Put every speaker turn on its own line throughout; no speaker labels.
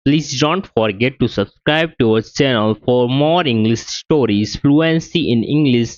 Please don't forget to subscribe to our channel for more English stories. Fluency in English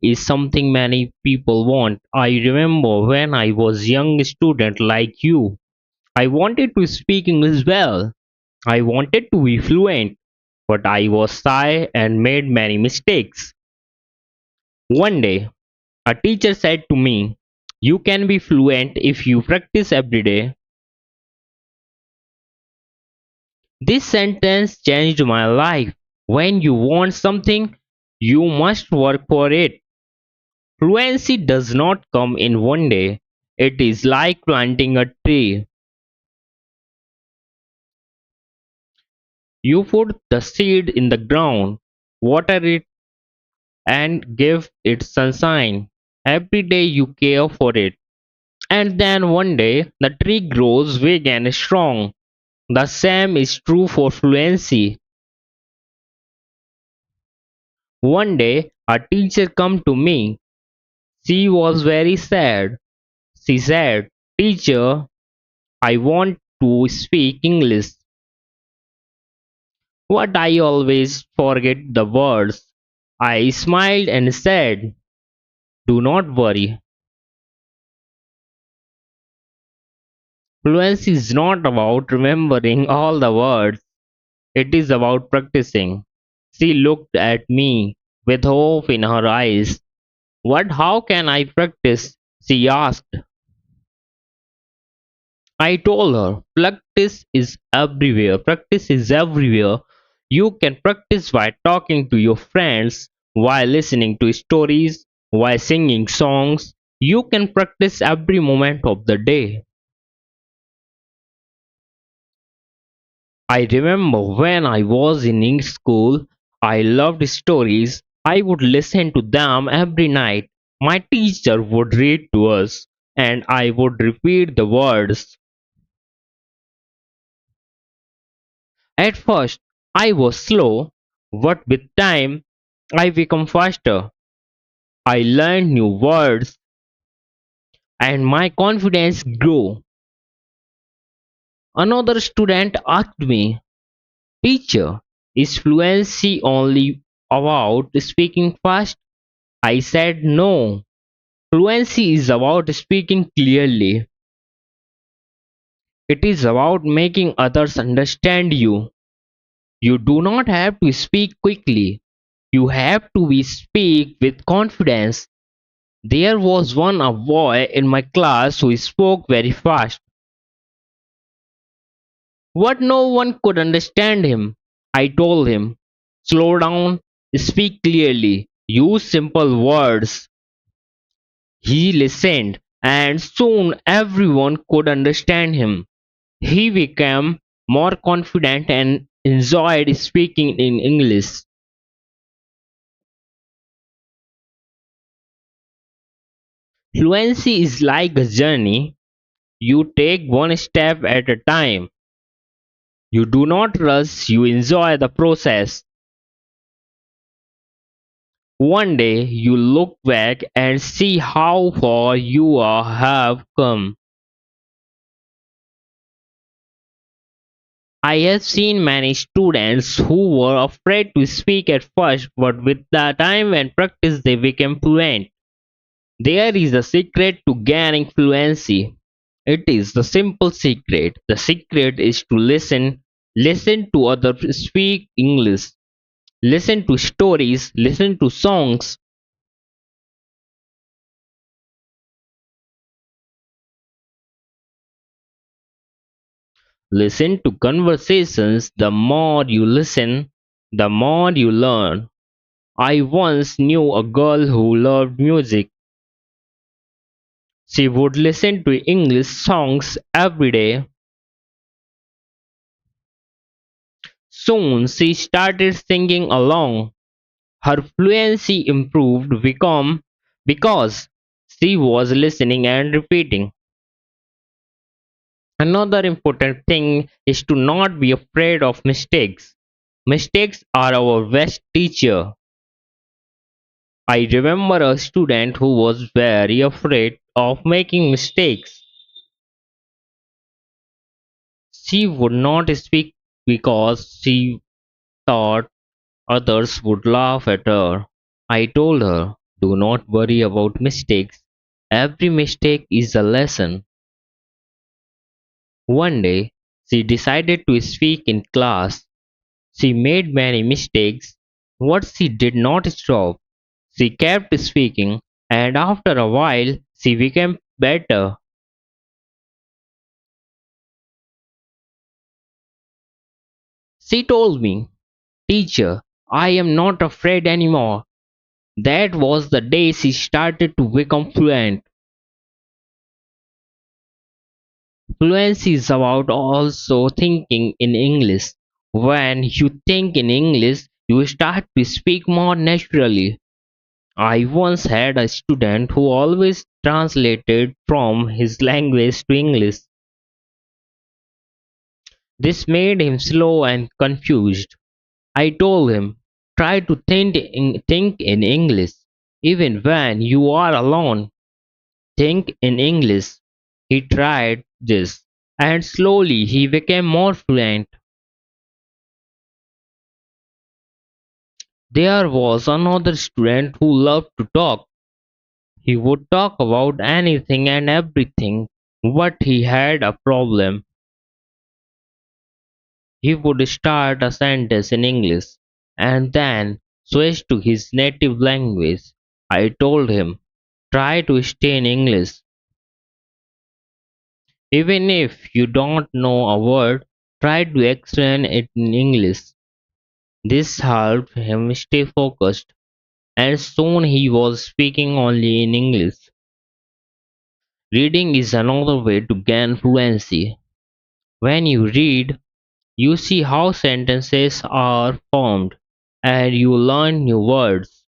is something many people want. I remember when I was a young student like you, I wanted to speak English well. I wanted to be fluent, but I was shy and made many mistakes. One day, a teacher said to me, "You can be fluent if you practice every day." This sentence changed my life. When you want something, you must work for it. Fluency does not come in one day. It is like planting a tree. You put the seed in the ground, water it, and give it sunshine. Every day you care for it. And then one day the tree grows big and strong. The same is true for fluency. One day a teacher came to me. She was very sad. She said, "Teacher, I want to speak English, but I always forget the words." I smiled and said, "Do not worry. Fluency is not about remembering all the words, it is about practicing." She looked at me with hope in her eyes. How can I practice?" she asked. I told her, "Practice is everywhere. Practice is everywhere. You can practice by talking to your friends, while listening to stories, while singing songs. You can practice every moment of the day." I remember when I was in English school, I loved stories. I would listen to them every night. My teacher would read to us, and I would repeat the words. At first, I was slow, but with time, I became faster. I learned new words, and my confidence grew. Another student asked me, "Teacher, is fluency only about speaking fast?" I said, "No. Fluency is about speaking clearly. It is about making others understand you. You do not have to speak quickly. You have to speak with confidence." There was one a boy in my class who spoke very fast, but no one could understand him. I told him, "Slow down, speak clearly, use simple words." He listened, and soon everyone could understand him. He became more confident and enjoyed speaking in English. Fluency is like a journey. You take one step at a time. You do not rush, you enjoy the process. One day you look back and see how far have come. I have seen many students who were afraid to speak at first, but with the time and practice they became fluent. There is a secret to gaining fluency. It is the simple secret. The secret is to listen. Listen to others speak English. Listen to stories. Listen to songs. Listen to conversations. The more you listen, the more you learn. I once knew a girl who loved music. She would listen to English songs every day. Soon she started singing along. Her fluency improved because she was listening and repeating. Another important thing is to not be afraid of mistakes. Mistakes are our best teacher. I remember a student who was very afraid of making mistakes. She would not speak because she thought others would laugh at her. I told her, do not worry about mistakes. Every mistake is a lesson. One day, she decided to speak in class. She made many mistakes, but she did not stop. She kept speaking, and after a while, she became better. She told me, Teacher, I am not afraid anymore. That was the day she started to become fluent. Fluency is about also thinking in English. When you think in English, you start to speak more naturally. I once had a student who always translated from his language to English. This made him slow and confused. I told him, try to think in English. Even when you are alone, think in English. He tried this, and slowly he became more fluent. There was another student who loved to talk. He would talk about anything and everything, but he had a problem. He would start a sentence in English and then switch to his native language. I told him, try to stay in English. Even if you don't know a word, try to explain it in English. This helped him stay focused, and soon he was speaking only in English. Reading is another way to gain fluency. When you read, you see how sentences are formed, and you learn new words.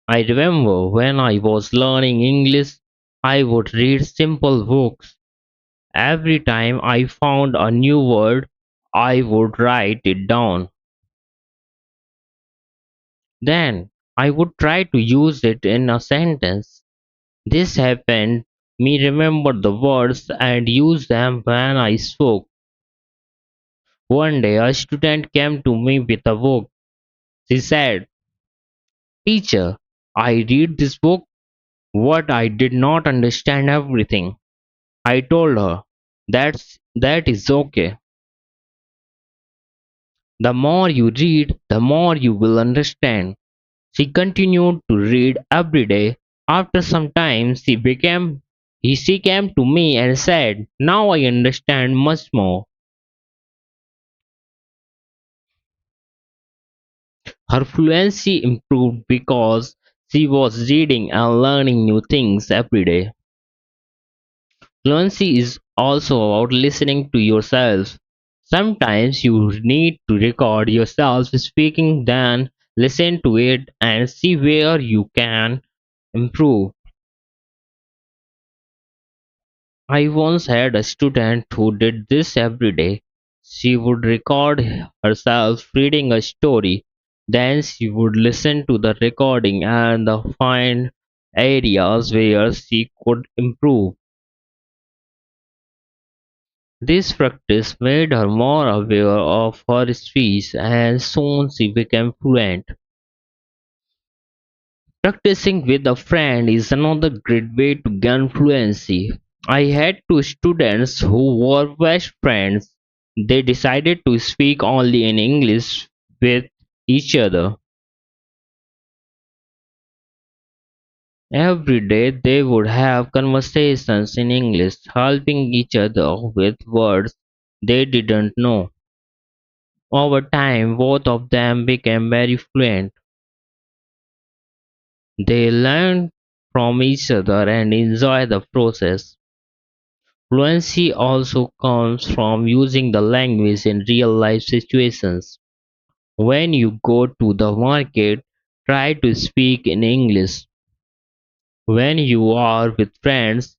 I remember when I was learning English, I would read simple books. Every time I found a new word, I would write it down. Then I would try to use it in a sentence. This helped me remember the words and use them when I spoke. One day a student came to me with a book. She said, Teacher, I read this book, but I did not understand everything. I told her, that is okay. The more you read, the more you will understand. She continued to read every day. After some time, she came to me and said, now I understand much more. Her fluency improved because she was reading and learning new things every day. Fluency is also about listening to yourself. Sometimes you need to record yourself speaking, then listen to it and see where you can improve. I once had a student who did this every day. She would record herself reading a story, then she would listen to the recording and find areas where she could improve. This practice made her more aware of her speech and soon she became fluent. Practicing with a friend is another great way to gain fluency. I had two students who were best friends. They decided to speak only in English with each other. Every day they would have conversations in English, helping each other with words they didn't know. Over time, both of them became very fluent. They learned from each other and enjoy the process. Fluency also comes from using the language in real life situations. When you go to the market, try to speak in English. When you are with friends,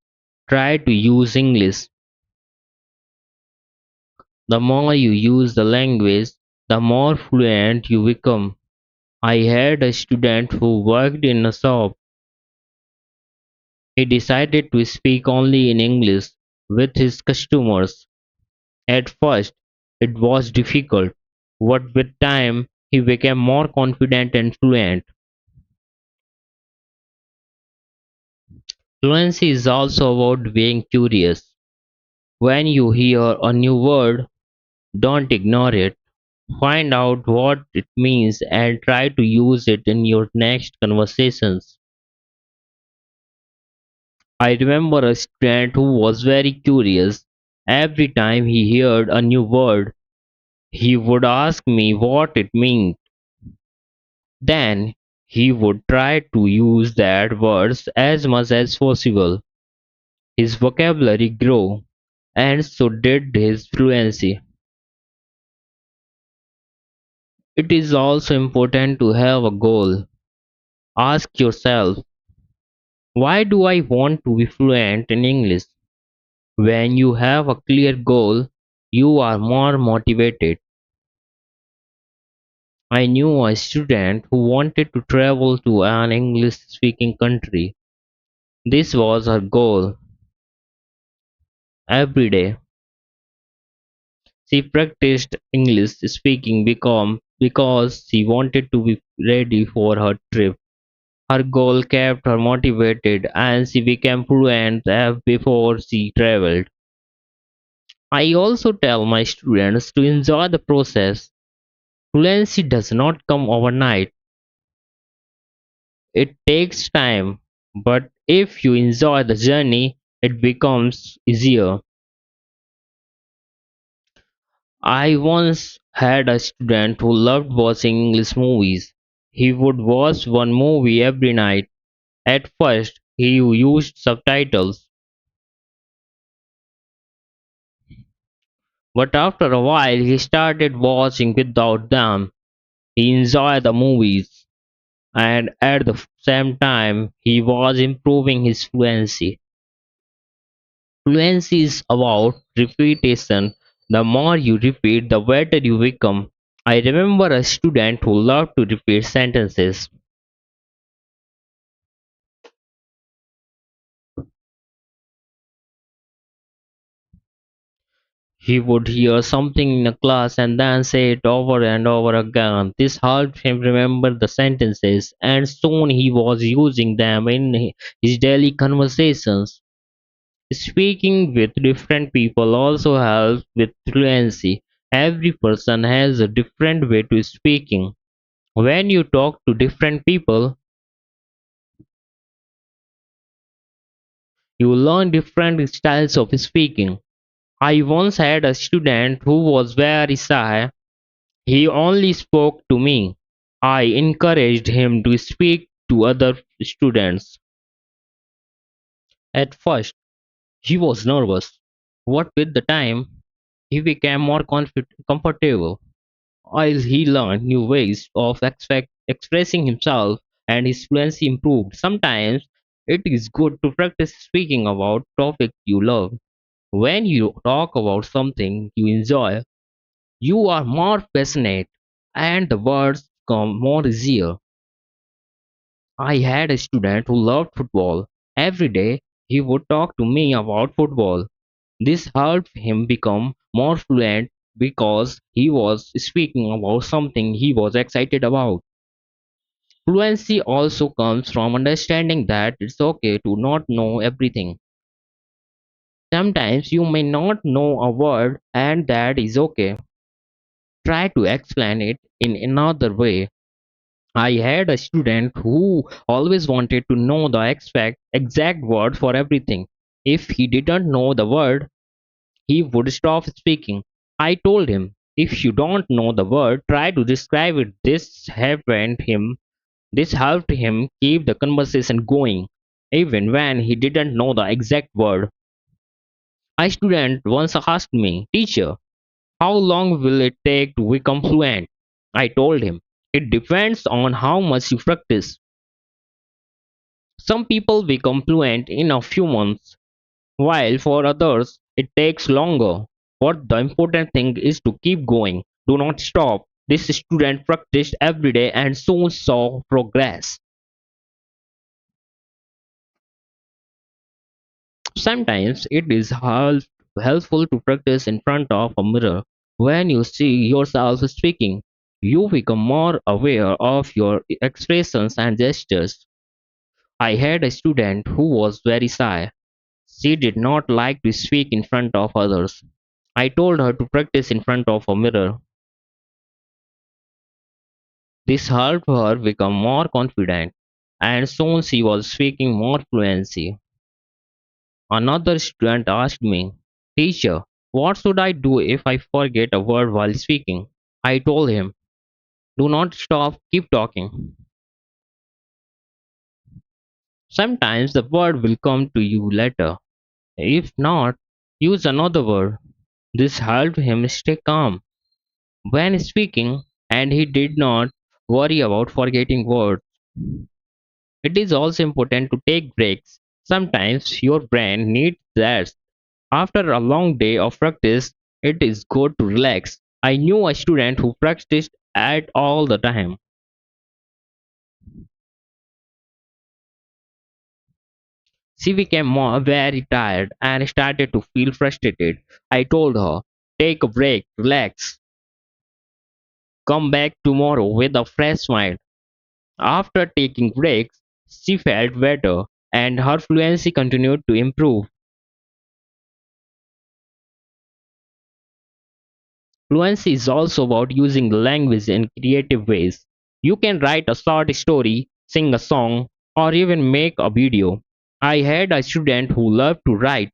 try to use English. The more you use the language, the more fluent you become. I had a student who worked in a shop. He decided to speak only in English with his customers. At first, It was difficult, but with time he became more confident and fluent. Fluency is also about being curious. When you hear a new word, don't ignore it. Find out what it means and try to use it in your next conversations. I remember a student who was very curious. Every time he heard a new word, he would ask me what it meant. Then he would try to use that words as much as possible. His vocabulary grew, and so did his fluency. It is also important to have a goal. Ask yourself, why do I want to be fluent in English? When you have a clear goal, you are more motivated. I knew a student who wanted to travel to an English speaking country. This was her goal. Every day, she practiced English speaking because she wanted to be ready for her trip. Her goal kept her motivated and she became fluent before she traveled. I also tell my students to enjoy the process. Fluency does not come overnight. It takes time, but if you enjoy the journey, it becomes easier. I once had a student who loved watching English movies. He would watch one movie every night. At first, he used subtitles, but after a while, he started watching without them. He enjoyed the movies, and at the same time, he was improving his fluency. Fluency is about repetition. The more you repeat, the better you become. I remember a student who loved to repeat sentences. He would hear something in a class and then say it over and over again. This helped him remember the sentences, and soon he was using them in his daily conversations. Speaking with different people also helps with fluency. Every person has a different way to speaking. When you talk to different people, you learn different styles of speaking. I once had a student who was very shy. He only spoke to me. I encouraged him to speak to other students. At first, he was nervous, but with the time, he became more comfortable. As he learned new ways of expressing himself and his fluency improved. Sometimes it is good to practice speaking about topics you love. When you talk about something you enjoy, you are more passionate and the words come more easier. I had a student who loved football. Every day he would talk to me about football. This helped him become more fluent because he was speaking about something he was excited about. Fluency also comes from understanding that it's okay to not know everything. Sometimes you may not know a word, and that is okay. Try to explain it in another way. I had a student who always wanted to know the exact word for everything. If he didn't know the word, he would stop speaking. I told him, if you don't know the word, try to describe it. This helped him keep the conversation going, even when he didn't know the exact word. A student once asked me, Teacher, how long will it take to become fluent? I told him, it depends on how much you practice. Some people become fluent in a few months, while for others it takes longer. What the important thing is to keep going. Do not stop. This student practiced every day and soon saw progress. Sometimes it is helpful to practice in front of a mirror. When you see yourself speaking, you become more aware of your expressions and gestures. I had a student who was very shy. She did not like to speak in front of others. I told her to practice in front of a mirror. This helped her become more confident, and soon she was speaking more fluency. Another student asked me, "Teacher, what should I do if I forget a word while speaking?" I told him, "Do not stop, keep talking. Sometimes the word will come to you later. If not, use another word." This helped him stay calm when speaking, and he did not worry about forgetting words. It is also important to take breaks. Sometimes your brain needs rest. After a long day of practice, it is good to relax. I knew a student who practiced at all the time. She became very tired and started to feel frustrated. I told her, "Take a break, relax, come back tomorrow with a fresh mind." After taking breaks, she felt better and her fluency continued to improve. Fluency is also about using the language in creative ways. You can write a short story, sing a song, or even make a video. I had a student who loved to write.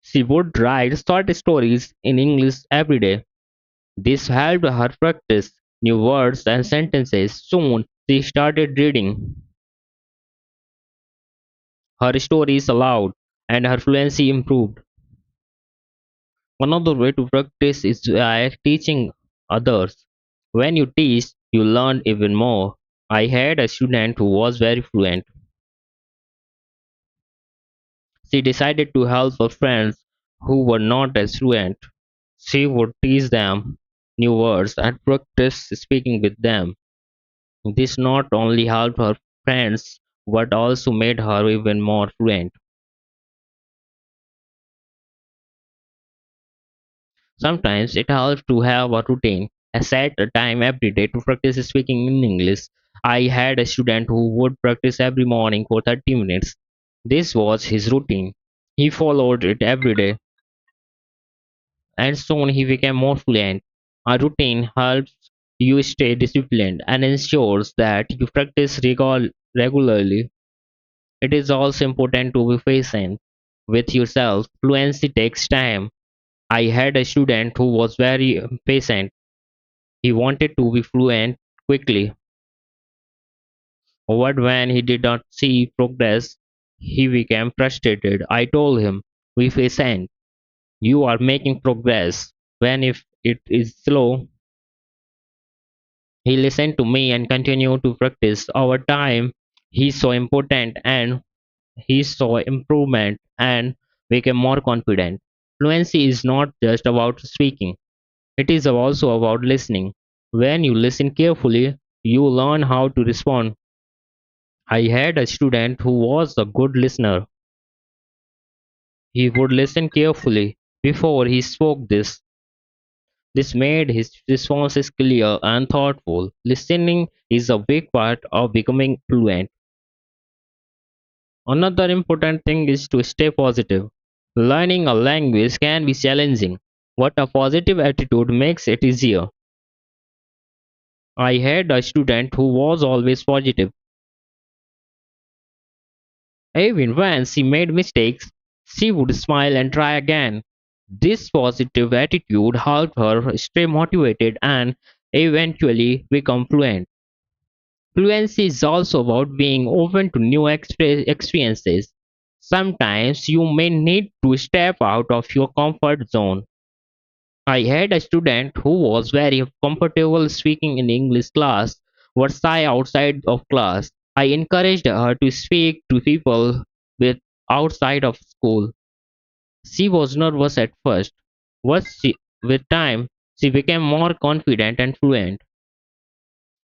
She would write short stories in English every day. This helped her practice new words and sentences. Soon, she started reading her stories aloud, and her fluency improved. Another way to practice is by teaching others. When you teach, you learn even more. I had a student who was very fluent. She decided to help her friends who were not as fluent. She would teach them new words and practice speaking with them. This not only helped her friends but also made her even more fluent. Sometimes it helps to have a routine, a set a time every day to practice speaking in English. I had a student who would practice every morning for 30 minutes. This was his routine. He followed it every day, and soon he became more fluent. A routine helps you stay disciplined and ensures that you practice regularly. It is also important to be patient with yourself. Fluency takes time. I had a student who was very patient. He wanted to be fluent quickly, but when he did not see progress, he became frustrated. I told him, "Be patient. You are making progress. When if it is slow." He listened to me and continued to practice. Over time, he saw important and he saw improvement and became more confident. Fluency is not just about speaking. It is also about listening. When you listen carefully, you learn how to respond. I had a student who was a good listener. He would listen carefully before he spoke this. This made his responses clear and thoughtful. Listening is a big part of becoming fluent. Another important thing is to stay positive. Learning a language can be challenging, but a positive attitude makes it easier. I had a student who was always positive. Even when she made mistakes, she would smile and try again. This positive attitude helped her stay motivated and eventually become fluent. Fluency is also about being open to new experiences. Sometimes you may need to step out of your comfort zone. I had a student who was very comfortable speaking in English class but shy outside of class. I encouraged her to speak to people with outside of school. She was nervous at first, but with time she became more confident and fluent.